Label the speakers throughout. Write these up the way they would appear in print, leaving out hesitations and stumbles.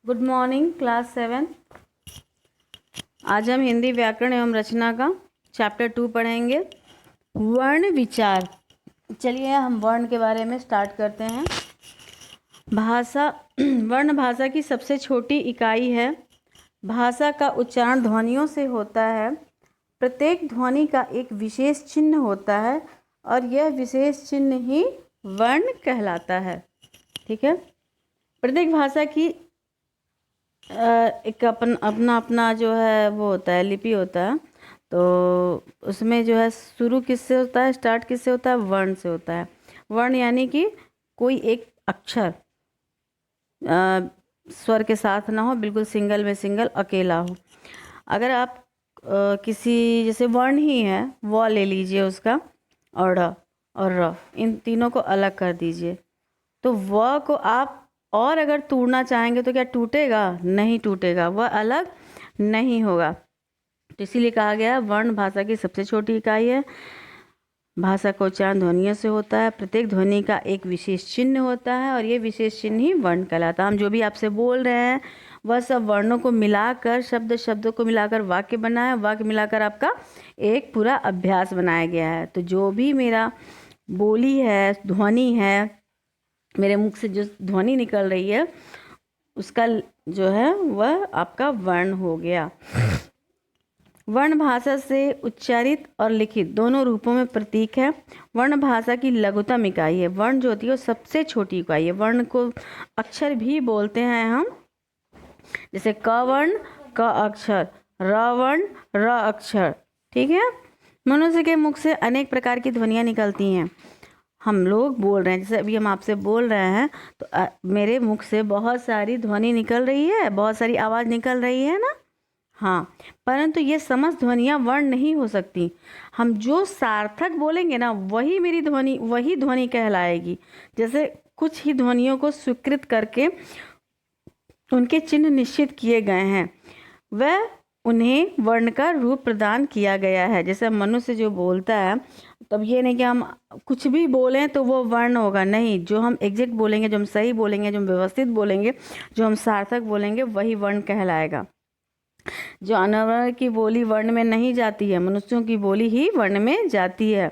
Speaker 1: Good morning class 7। आज हम हिंदी व्याकरण एवं रचना का चैप्टर 2 पढ़ेंगे, वर्ण विचार। चलिए हम वर्ण के बारे में स्टार्ट करते हैं। भाषा वर्ण भाषा की सबसे छोटी इकाई है। भाषा का उच्चारण ध्वनियों से होता है। प्रत्येक ध्वनि का एक विशेष चिन्ह होता है और यह विशेष चिन्ह ही वर्ण कहलाता है। ठीक है। प्रत्येक भाषा की एक अपना अपना जो है वो होता है, लिपि होता है। तो उसमें जो है शुरू किससे होता है, स्टार्ट किससे होता है, वर्ण से होता है। वर्ण यानी कि कोई एक अक्षर स्वर के साथ ना हो, बिल्कुल सिंगल में सिंगल अकेला हो। अगर आप किसी जैसे वर्ण ही है, व ले लीजिए उसका, और ड़ और र, इन तीनों को अलग कर दीजिए। तो व को आप और अगर तोड़ना चाहेंगे तो क्या टूटेगा? नहीं टूटेगा, वह अलग नहीं होगा। तो इसीलिए कहा गया वर्ण भाषा की सबसे छोटी इकाई है। भाषा का उच्चारण ध्वनियों से होता है। प्रत्येक ध्वनि का एक विशेष चिन्ह होता है और ये विशेष चिन्ह ही वर्ण कहलाता है। हम जो भी आपसे बोल रहे हैं वह सब वर्णों को मिलाकर, शब्दों को मिलाकर वाक्य बना है। वाक्य मिलाकर आपका एक पूरा अभ्यास बनाया गया है। तो जो भी मेरा बोली है, ध्वनि है, मेरे मुख से जो ध्वनि निकल रही है, उसका जो है वह आपका वर्ण हो गया। वर्ण भाषा से उच्चारित और लिखित दोनों रूपों में प्रतीक है। वर्ण भाषा की लघुतम इकाई है। वर्ण जो होती है वो सबसे छोटी इकाई है। वर्ण को अक्षर भी बोलते हैं हम, जैसे क वर्ण क अक्षर, र वर्ण र अक्षर। ठीक है। मनुष्य के मुख से अनेक प्रकार की ध्वनियाँ निकलती हैं। हम लोग बोल रहे हैं, जैसे अभी हम आपसे बोल रहे हैं तो मेरे मुख से बहुत सारी ध्वनि निकल रही है, बहुत सारी आवाज़ निकल रही है ना। हाँ, परंतु ये समस्त ध्वनियाँ वर्ण नहीं हो सकती। हम जो सार्थक बोलेंगे ना, वही ध्वनि कहलाएगी। जैसे कुछ ही ध्वनियों को स्वीकृत करके उनके चिन्ह निश्चित किए गए हैं, वह उन्हें वर्ण का रूप प्रदान किया गया है। जैसे मनुष्य जो बोलता है, तब ये नहीं कि हम कुछ भी बोलें तो वो वर्ण होगा, नहीं। जो हम एग्जैक्ट बोलेंगे, जो हम सही बोलेंगे, जो हम व्यवस्थित बोलेंगे, जो हम सार्थक बोलेंगे, वही वर्ण कहलाएगा। जो अनवर्ण की बोली वर्ण में नहीं जाती है, मनुष्यों की बोली ही वर्ण में जाती है।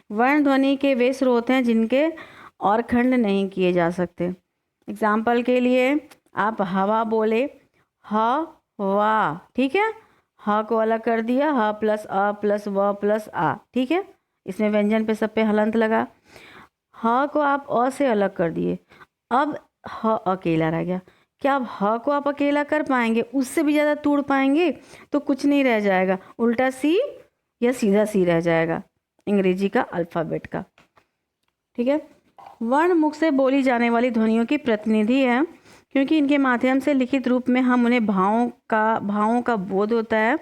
Speaker 1: वर्ण ध्वनि के वे स्रोत हैं जिनके और खंड नहीं किए जा सकते। एग्जाम्पल के लिए आप हवा बोले, ह वाह, ठीक है। ह को अलग कर दिया, ह प्लस अ प्लस व प्लस आ, ठीक है। इसमें व्यंजन पे सब पे हलंत लगा। ह को आप अ से अलग कर दिए, अब ह अकेला रह गया। क्या अब ह को आप अकेला कर पाएंगे? उससे भी ज़्यादा तोड़ पाएंगे तो कुछ नहीं रह जाएगा, उल्टा सी या सीधा सी रह जाएगा, अंग्रेजी का अल्फ़ाबेट का। ठीक है। वर्ण मुख से बोली जाने वाली ध्वनियों की प्रतिनिधि है, क्योंकि इनके माध्यम से लिखित रूप में हम उन्हें भावों का बोध होता है।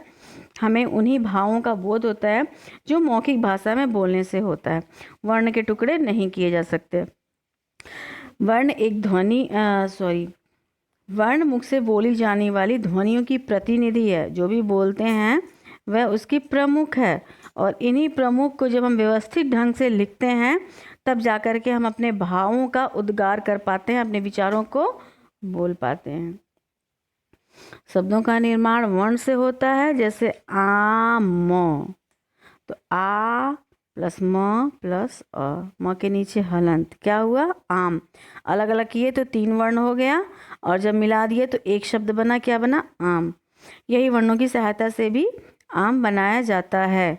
Speaker 1: हमें उन्हीं भावों का बोध होता है जो मौखिक भाषा में बोलने से होता है। वर्ण के टुकड़े नहीं किए जा सकते। वर्ण एक वर्ण मुख से बोली जाने वाली ध्वनियों की प्रतिनिधि है। जो भी बोलते हैं वह उसकी प्रमुख है, और इन्हीं प्रमुख को जब हम व्यवस्थित ढंग से लिखते हैं तब जाकर के हम अपने भावों का उद्गार कर पाते हैं, अपने विचारों को बोल पाते हैं। शब्दों का निर्माण वर्ण से होता है, जैसे आम, तो आ प्लस म प्लस अ, म के नीचे हलंत, क्या हुआ? आम। अलग अलग किए तो 3 वर्ण हो गया, और जब मिला दिए तो एक शब्द बना, क्या बना? आम। यही वर्णों की सहायता से भी आम बनाया जाता है।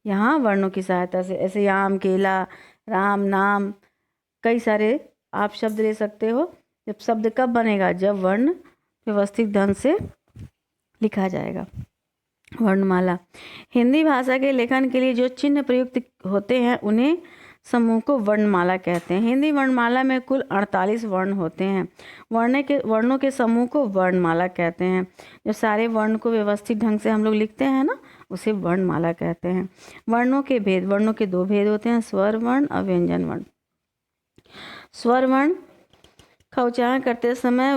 Speaker 1: यहाँ वर्णों की सहायता से, ऐसे आम, केला, राम, नाम, कई सारे आप शब्द ले सकते हो। जब शब्द कब बनेगा? जब वर्ण व्यवस्थित ढंग से लिखा जाएगा। वर्णमाला। हिंदी भाषा के लेखन के लिए जो चिन्ह प्रयुक्त होते हैं उन्हें समूह को वर्णमाला कहते हैं। हिंदी वर्णमाला में कुल 48 वर्ण होते हैं। वर्णों के समूह को वर्णमाला कहते हैं। जो सारे वर्ण को व्यवस्थित ढंग से हम लोग लिखते हैं ना, उसे वर्णमाला कहते हैं। वर्णों के 2 भेद होते हैं, स्वर वर्ण और व्यंजन वर्ण। स्वर वर्ण का उच्चारण करते समय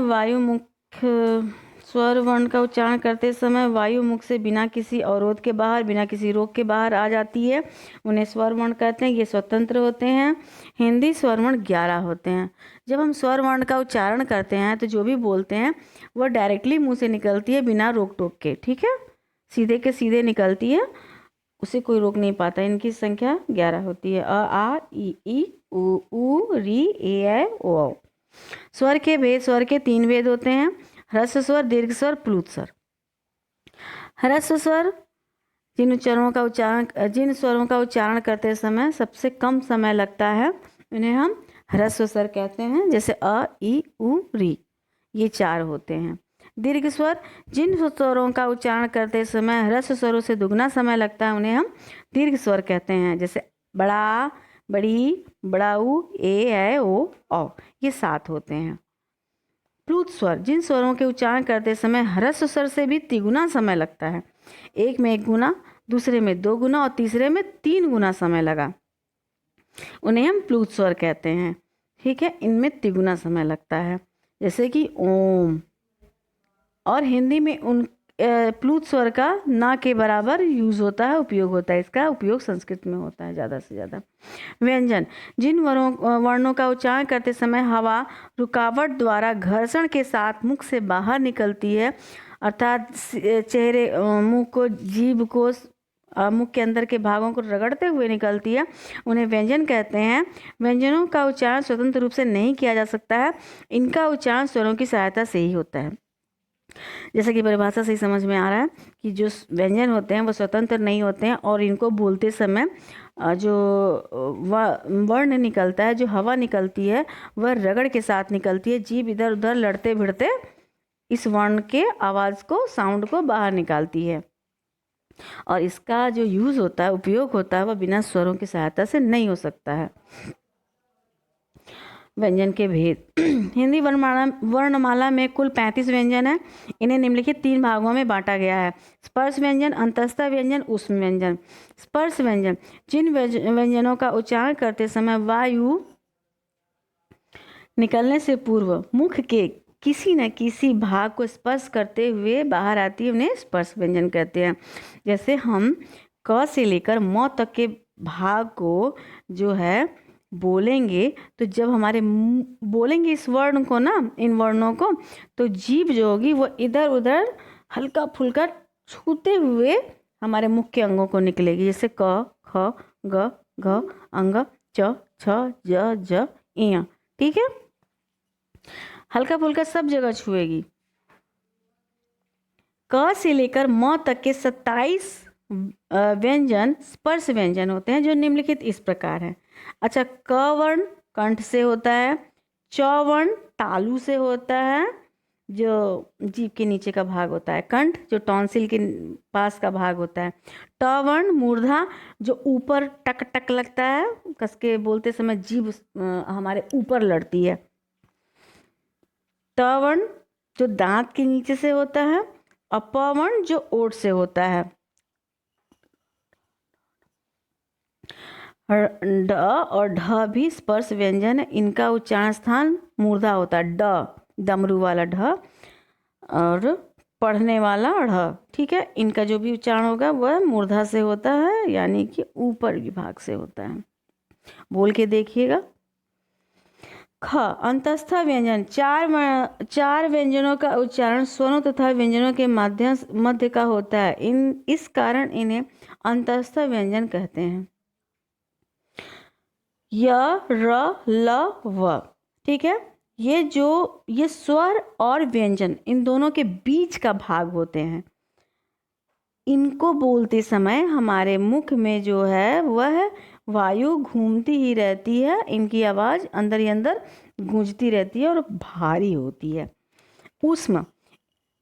Speaker 1: स्वर वर्ण का उच्चारण करते समय वायु मुख से बिना किसी अवरोध के बाहर, बिना किसी रोक के बाहर आ जाती है, उन्हें स्वर वर्ण कहते हैं। ये स्वतंत्र होते हैं। हिंदी स्वर वर्ण 11 होते हैं। जब हम स्वर वर्ण का उच्चारण करते हैं तो जो भी बोलते हैं वह डायरेक्टली मुंह से निकलती है, बिना रोक टोक के। ठीक है, सीधे के सीधे निकलती है, उसे कोई रोक नहीं पाता। इनकी संख्या 11 होती है। अ, आ, ई, उ, री, ए, ऐ, ओ, औ। स्वर के भेद, स्वर के 3 भेद होते हैं: ह्रस्व स्वर, दीर्घ स्वर, प्लुत स्वर। ह्रस्व स्वर जिन स्वरों का उच्चारण करते समय सबसे कम समय लगता है, उन्हें हम ह्रस्व स्वर कहते हैं। जैसे अ, ई, उ, री, ये 4 होते हैं। दीर्घ स्वर जिन स्वरों का उच्चारण करते समय ह्रस्व स्वरों से दुगना समय लगता है, उन्हें हम दीर्घ स्वर कहते हैं। जैसे बड़ा, बड़ी, बड़ाऊ, ए, ऐ, ओ, औ, ये 7 होते हैं। प्लुत स्वर जिन स्वरों के उच्चारण करते समय ह्रस्व स्वर से भी तिगुना समय लगता है। एक में 1 गुना, दूसरे में 2 गुना और तीसरे में 3 गुना समय लगा, उन्हें हम प्लुत स्वर कहते हैं। ठीक है, इनमें तिगुना समय लगता है। जैसे कि ओम। और हिंदी में उन प्लुत स्वर का ना के बराबर यूज होता है, उपयोग होता है। इसका उपयोग संस्कृत में होता है ज़्यादा से ज़्यादा। व्यंजन जिन वर्णों का उच्चारण करते समय हवा रुकावट द्वारा घर्षण के साथ मुख से बाहर निकलती है, अर्थात चेहरे, मुंह को, जीभ को, मुख के अंदर के भागों को रगड़ते हुए निकलती है, उन्हें व्यंजन कहते हैं। व्यंजनों का उच्चारण स्वतंत्र रूप से नहीं किया जा सकता है। इनका उच्चारण स्वरों की सहायता से ही होता है। जैसा कि परिभाषा से ही समझ में आ रहा है कि जो व्यंजन होते हैं वो स्वतंत्र नहीं होते हैं, और इनको बोलते समय जो वर्ण निकलता है, जो हवा निकलती है, वह रगड़ के साथ निकलती है। जीभ इधर उधर लड़ते भिड़ते इस वर्ण के आवाज़ को, साउंड को बाहर निकालती है। और इसका जो यूज़ होता है, उपयोग होता है, वह बिना स्वरों की सहायता से नहीं हो सकता है। व्यंजन के भेद हिंदी वर्णमाला में कुल 35 व्यंजन है। इन्हें निम्नलिखित 3 भागों में बांटा गया है: स्पर्श व्यंजन, अंतस्थ व्यंजन, ऊष्म व्यंजन। स्पर्श व्यंजन जिन व्यंजनों का उच्चारण करते समय वायु निकलने से पूर्व मुख के किसी न किसी भाग को स्पर्श करते हुए बाहर आती है, उन्हें स्पर्श व्यंजन कहते हैं। जैसे हम क से लेकर म तक के भाग को जो है बोलेंगे, तो जब हमारे बोलेंगे इस वर्ण को ना, इन वर्णों को, तो जीभ जो होगी वो इधर उधर हल्का फुल्का छूते हुए हमारे मुख के अंगों को निकलेगी। जैसे क, ख, ग, घ, अंग, च, छ, ज, ज, इया। ठीक है, हल्का फुल्का सब जगह छुएगी। क से लेकर म तक के 27 व्यंजन स्पर्श व्यंजन होते हैं, जो निम्नलिखित इस प्रकार हैं। अच्छा, क वर्ण कंठ से होता है, च वर्ण तालू से होता है, जो जीभ के नीचे का भाग होता है, कंठ जो टॉन्सिल के पास का भाग होता है, ट वर्ण मूर्धा जो ऊपर टक टक लगता है, कसके बोलते समय जीभ हमारे ऊपर लड़ती है, त वर्ण जो दांत के नीचे से होता है, और प वर्ण जो ओठ से होता है। ड और ढ भी स्पर्श व्यंजन है। इनका उच्चारण स्थान मूर्धा होता है। ड डमरू वाला ढ और पढ़ने वाला ढ़। ठीक है, इनका जो भी उच्चारण होगा वह मूर्धा से होता है, यानी कि ऊपर विभाग से होता है। बोल के देखिएगा। ख अंतस्थ व्यंजन 4 व्यंजनों का उच्चारण स्वरों तथा व्यंजनों के मध्य का होता है। इस कारण इन्हें अंतस्थ व्यंजन कहते हैं। य, र, ल, व। ठीक है, ये स्वर और व्यंजन इन दोनों के बीच का भाग होते हैं। इनको बोलते समय हमारे मुख में जो है वह वायु घूमती ही रहती है, इनकी आवाज़ अंदर ही अंदर गूंजती रहती है और भारी होती है। ऊष्म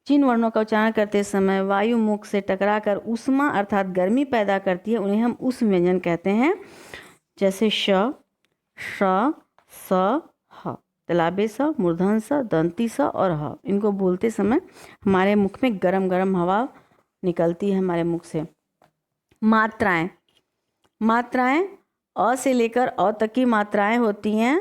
Speaker 1: जिन वर्णों का उच्चारण करते समय वायु मुख से टकराकर ऊष्मा अर्थात गर्मी पैदा करती है, उन्हें हम ऊष्म व्यंजन कहते हैं। जैसे श, श, स, ह, तलाबे स, मूर्धन स, दंती स और ह। इनको बोलते समय हमारे मुख में गरम गरम हवा निकलती है हमारे मुख से। मात्राएं अ से लेकर अ तक की मात्राएं होती हैं।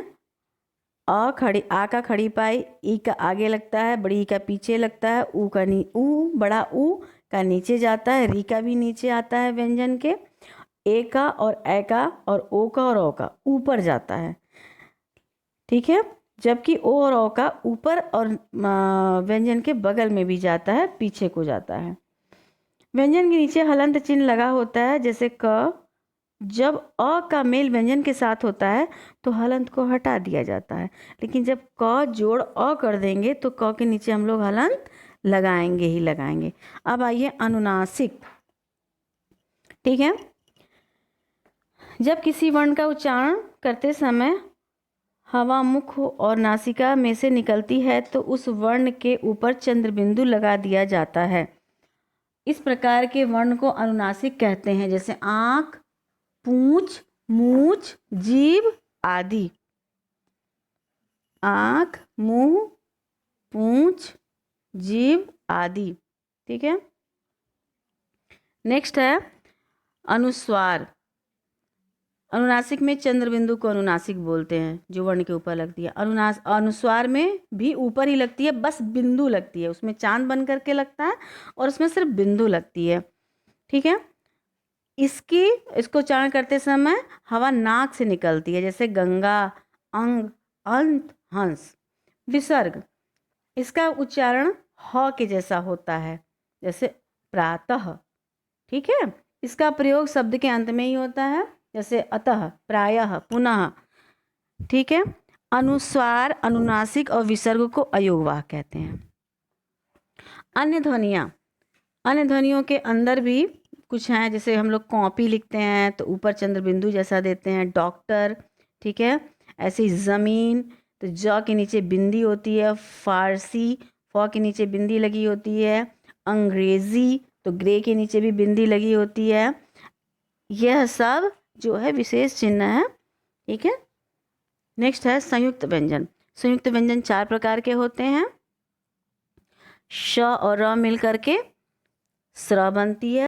Speaker 1: आ का खड़ी पाई, ई का आगे लगता है, बड़ी ई का पीछे लगता है, ऊ बड़ा ऊ का नीचे जाता है, री का भी नीचे आता है व्यंजन के, ए का और ए का और ओ का और ओ का ऊपर जाता है, ठीक है। जबकि ओ और ओ का ऊपर और व्यंजन के बगल में भी जाता है, पीछे को जाता है। व्यंजन के नीचे हलंत चिन्ह लगा होता है, जैसे क। जब अ का मेल व्यंजन के साथ होता है तो हलंत को हटा दिया जाता है, लेकिन जब क जोड़ अ कर देंगे तो क के नीचे हम लोग हलंत लगाएंगे ही लगाएंगे। अब आइए अनुनासिक, ठीक है। जब किसी वर्ण का उच्चारण करते समय हवा मुख और नासिका में से निकलती है तो उस वर्ण के ऊपर चंद्र बिंदु लगा दिया जाता है। इस प्रकार के वर्ण को अनुनासिक कहते हैं, जैसे आंख, पूंछ, मूछ, जीभ आदि। आंख, मुंह, पूंछ, जीभ आदि, ठीक है। नेक्स्ट है अनुस्वार। अनुनासिक में चंद्र बिंदु को अनुनासिक बोलते हैं, जो वर्ण के ऊपर लगती है। अनुस्वार में भी ऊपर ही लगती है, बस बिंदु लगती है, उसमें चांद बन करके लगता है और उसमें सिर्फ बिंदु लगती है, ठीक है। इसको उच्चारण करते समय हवा नाक से निकलती है, जैसे गंगा, अंग, अंत, हंस। विसर्ग, इसका उच्चारण ह के जैसा होता है, जैसे प्रातः, ठीक है। इसका प्रयोग शब्द के अंत में ही होता है, जैसे अतः, प्रायः, पुनः, ठीक है। अनुस्वार, अनुनासिक और विसर्ग को अयोगवाह कहते हैं। अन्य ध्वनियाँ, अन्य ध्वनियों के अंदर भी कुछ हैं, जैसे हम लोग कॉपी लिखते हैं तो ऊपर चंद्र बिंदु जैसा देते हैं, डॉक्टर, ठीक है। ऐसे ही ज़मीन, तो ज के नीचे बिंदी होती है। फारसी, फ के नीचे बिंदी लगी होती है। अंग्रेजी, तो ग्रे के नीचे भी बिंदी लगी होती है। यह सब जो है विशेष चिन्ह है, ठीक है। नेक्स्ट है संयुक्त व्यंजन। संयुक्त व्यंजन 4 प्रकार के होते हैं। श और र मिल करके स्र बनती है,